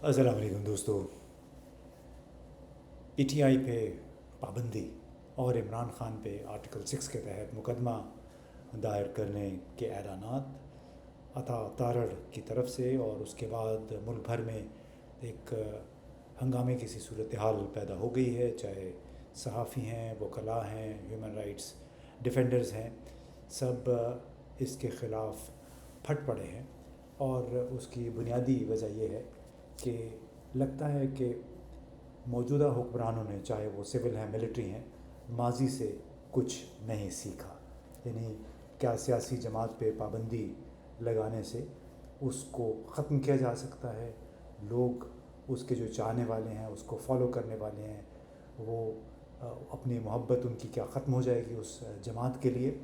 अस्सलाम वालेकुम दोस्तों। पीटीआई पे पाबंदी और इमरान ख़ान पे आर्टिकल 6 के तहत मुकदमा दायर करने के ऐलानात अता तारड़ की तरफ से, और उसके बाद मुल्क भर में एक हंगामे की सी सूरत हाल पैदा हो गई है। चाहे सहाफ़ी हैं, वकला हैं, ह्यूमन राइट्स डिफेंडर्स हैं, सब इसके ख़िलाफ़ फट पड़े हैं। और उसकी बुनियादी वजह यह है कि लगता है कि मौजूदा हुक्मरानों ने, चाहे वो सिविल हैं, मिलिट्री हैं, माजी से कुछ नहीं सीखा। यानी क्या सियासी जमात पे पाबंदी लगाने से उसको ख़त्म किया जा सकता है? लोग उसके जो चाहने वाले हैं, उसको फॉलो करने वाले हैं, वो अपनी मोहब्बत उनकी क्या ख़त्म हो जाएगी उस जमात के लिए?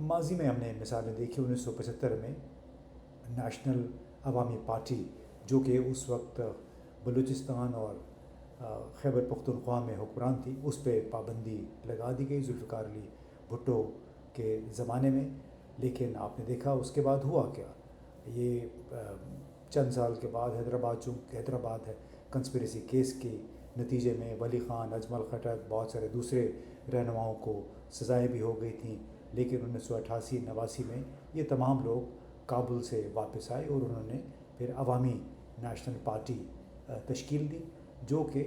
माजी में हमने मिसालें देखी। 1975 में नेशनल अवामी पार्टी, जो कि उस वक्त बलूचिस्तान और खैबर पख्तूनख्वा में हुक्मरान थी, उस पर पाबंदी लगा दी गई जुल्फ़िकार अली भुट्टो के ज़माने में। लेकिन आपने देखा उसके बाद हुआ क्या। ये चंद साल के बाद हैदराबाद है कंस्पिरेसी केस के नतीजे में वली ख़ान, अजमल खटक, बहुत सारे दूसरे रहनुमाओं को सज़ाएँ भी हो गई थीं। लेकिन 1988-89 में ये तमाम लोग काबुल से वापस आए और उन्होंने फिर अवामी नेशनल पार्टी तश्कील दी, जो कि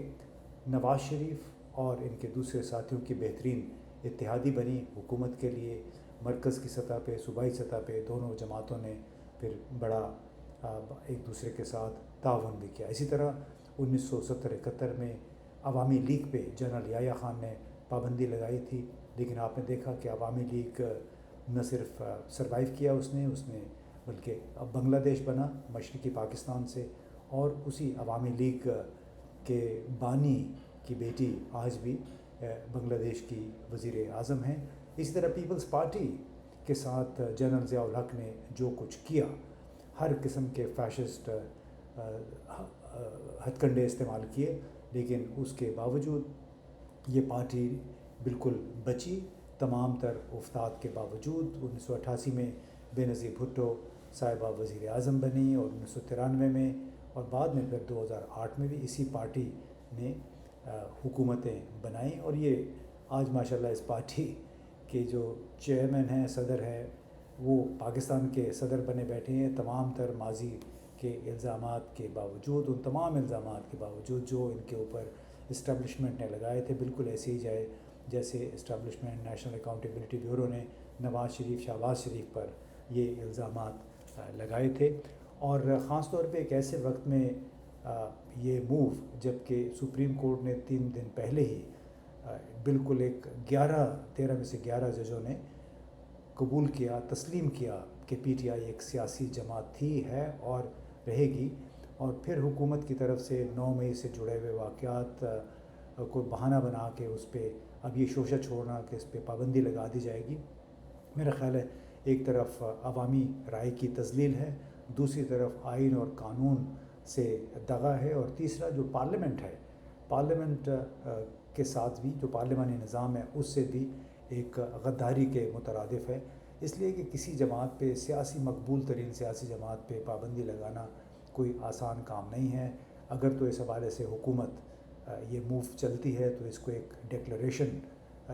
नवाज़ शरीफ और इनके दूसरे साथियों की बेहतरीन इत्तेहादी बनी। हुकूमत के लिए मरकज़ की सतह पे, सूबाई सतह पे दोनों जमातों ने फिर बड़ा एक दूसरे के साथ ताउन भी किया। इसी तरह 1970-71 में अवामी लीग पे जनरल याह्या ख़ान ने पाबंदी लगाई थी। लेकिन आपने देखा कि अवामी लीग न सिर्फ सरवाइव किया उसने बल्कि अब बांग्लादेश बना मशरक़ी पाकिस्तान से, और उसी अवामी लीग के बानी की बेटी आज भी बांग्लादेश की वज़ीर आज़म हैं। इसी तरह पीपल्स पार्टी के साथ जनरल ज़ियाउल हक़ ने जो कुछ किया, हर किस्म के फ़ैशिस्ट हथकंडे इस्तेमाल किए, लेकिन उसके बावजूद ये पार्टी बिल्कुल बची। तमाम तर उफ्ताद के बावजूद 1988 में बेनज़ीर भुट्टो साहिबा वज़ीर आज़म बनी, और 1993 में और बाद में फिर 2008 में भी इसी पार्टी ने हुकूमतें बनाई। और ये आज माशाल्लाह इस पार्टी के जो चेयरमैन हैं, सदर हैं, वो पाकिस्तान के सदर बने बैठे हैं। तमाम तर माजी के इल्ज़ामात के बावजूद, उन तमाम इल्ज़ामात के बावजूद जो इनके ऊपर इस्टेब्लिशमेंट ने लगाए थे, बिल्कुल ऐसे ही जाए जैसे इस्टेब्लिशमेंट नेशनल अकाउंटेबिलिटी ब्यूरो ने नवाज़ शरीफ, शहबाज शरीफ पर ये इल्ज़ामात लगाए थे। और ख़ास तौर पे एक ऐसे वक्त में ये मूव, जबकि सुप्रीम कोर्ट ने 3 दिन पहले ही बिल्कुल एक 13 में से 11 जजों ने कबूल किया, तस्लीम किया कि पीटीआई एक सियासी जमात थी, है और रहेगी। और फिर हुकूमत की तरफ से 9 मई से जुड़े हुए वाक़यात को बहाना बना के उस पर अब ये शोशा छोड़ना कि इस पर पाबंदी लगा दी जाएगी। मेरा ख़्याल है एक तरफ अवामी राय की तज़लील है, दूसरी तरफ आइन और कानून से दगा है, और तीसरा जो पार्लियामेंट है, पार्लियामेंट के साथ भी जो पार्लिमानी निज़ाम है उससे भी एक गद्दारी के मुतरादिफ़ है। इसलिए कि किसी जमात पे, सियासी मकबूल तरीन सियासी जमात पे पाबंदी लगाना कोई आसान काम नहीं है। अगर तो इस हवाले से हुकूमत ये मूव चलती है तो इसको एक डिक्लेरेशन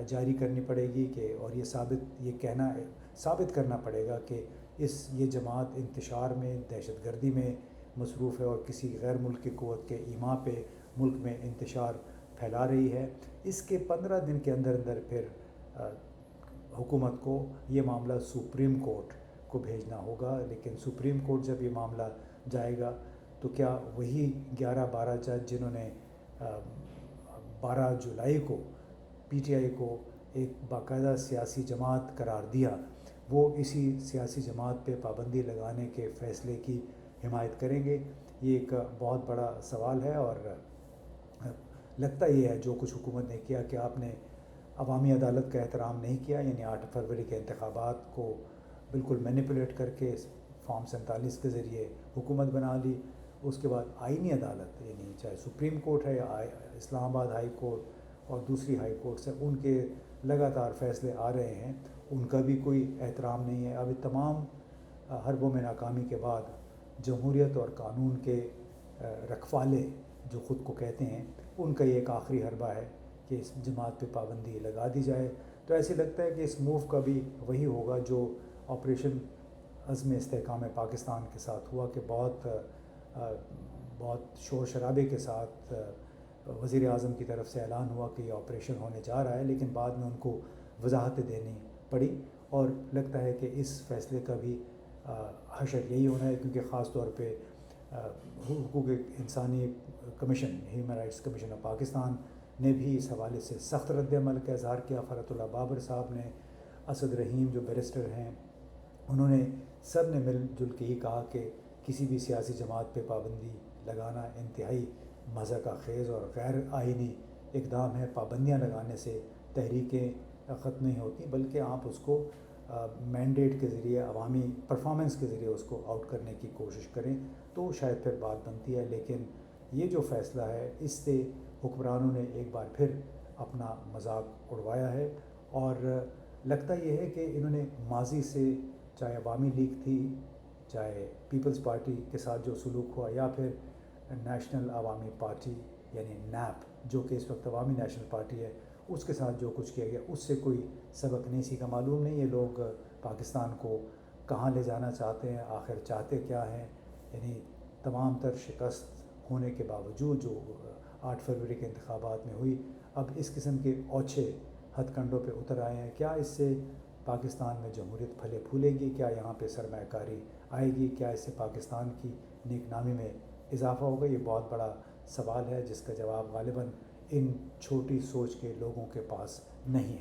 जारी करनी पड़ेगी कि, और ये साबित करना पड़ेगा कि ये जमात इंतशार में, दहशतगर्दी में मसरूफ़ है और किसी गैर मुल्की क़ुव्वत के ईमा पे मुल्क में इंतशार फैला रही है। इसके 15 दिन के अंदर अंदर फिर हुकूमत को ये मामला सुप्रीम कोर्ट को भेजना होगा। लेकिन सुप्रीम कोर्ट जब ये मामला जाएगा तो क्या वही 11-12 जज जिन्होंने 12 जुलाई को पीटीआई को एक बाकायदा सियासी जमात करार दिया, वो इसी सियासी जमात पे पाबंदी लगाने के फ़ैसले की हिमायत करेंगे? ये एक बहुत बड़ा सवाल है। और लगता ये है जो कुछ हुकूमत ने किया कि आपने अवामी अदालत का एहतराम नहीं किया, यानी 8 फरवरी के इंतखाबात को बिल्कुल मैनिपुलेट करके फॉर्म 47 के ज़रिए हुकूमत बना ली। उसके बाद आईनी अदालत, यानी चाहे सुप्रीम कोर्ट है या इस्लामाबाद हाई कोर्ट और दूसरी हाई कोर्ट्स हैं, उनके लगातार फ़ैसले आ रहे हैं, उनका भी कोई एहतराम नहीं है। अभी तमाम हरबों में नाकामी के बाद जमहूरियत और कानून के رکھوالے جو خود کو کہتے ہیں، ان کا یہ ایک آخری حربہ ہے کہ اس جماعت پہ پابندی لگا دی جائے. تو ایسے لگتا ہے کہ اس موو کا بھی وہی ہوگا جو آپریشن عزم استحکام پاکستان کے ساتھ ہوا، کہ بہت شور شرابے کے ساتھ وزیر اعظم کی طرف سے اعلان ہوا کہ یہ آپریشن ہونے جا رہا ہے، لیکن بعد میں ان کو وضاحتیں دینی پڑی. اور لگتا ہے کہ اس فیصلے کا بھی حشر یہی ہونا ہے، کیونکہ خاص طور پہ حقوق انسانی commission, human rights commission of Pakistan نے بھی اس حوالے سے سخت رد عمل کا اظہار کیا. فرحت اللہ بابر صاحب نے، اسد رحیم جو بیرسٹر ہیں، انہوں نے سب نے مل جل کے ہی کہا کہ کسی بھی سیاسی جماعت پہ پابندی لگانا انتہائی مضحکہ خیز اور غیر آئینی اقدام ہے. پابندیاں لگانے سے تحریکیں ختم نہیں ہوتی، بلکہ آپ اس کو مینڈیٹ کے ذریعے، عوامی پرفارمنس کے ذریعے اس کو آؤٹ کرنے کی کوشش کریں تو شاید پھر بات بنتی ہے. لیکن یہ جو فیصلہ ہے، اس سے حکمرانوں نے ایک بار پھر اپنا مذاق اڑوایا ہے. اور لگتا یہ ہے کہ انہوں نے ماضی سے، چاہے عوامی لیگ تھی، چاہے پیپلز پارٹی کے ساتھ جو سلوک ہوا، یا پھر نیشنل عوامی پارٹی یعنی نیپ جو کہ اس وقت عوامی نیشنل پارٹی ہے، اس کے ساتھ جو کچھ کیا گیا اس سے کوئی سبق نہیں سیکھا. معلوم نہیں یہ لوگ پاکستان کو کہاں لے جانا چاہتے ہیں، آخر چاہتے کیا ہیں. یعنی تمام تر شکست ہونے کے باوجود جو 8 فروری کے انتخابات میں ہوئی، اب اس قسم کے اوچھے ہتھ کنڈوں پہ اتر آئے ہیں. کیا اس سے پاکستان میں جمہوریت پھلے پھولے گی؟ کیا یہاں پہ سرمایہ کاری آئے گی؟ کیا اس سے پاکستان کی نیک نامی میں اضافہ ہوگا؟ یہ بہت بڑا سوال ہے جس کا جواب غالباً ان چھوٹی سوچ کے لوگوں کے پاس نہیں ہے.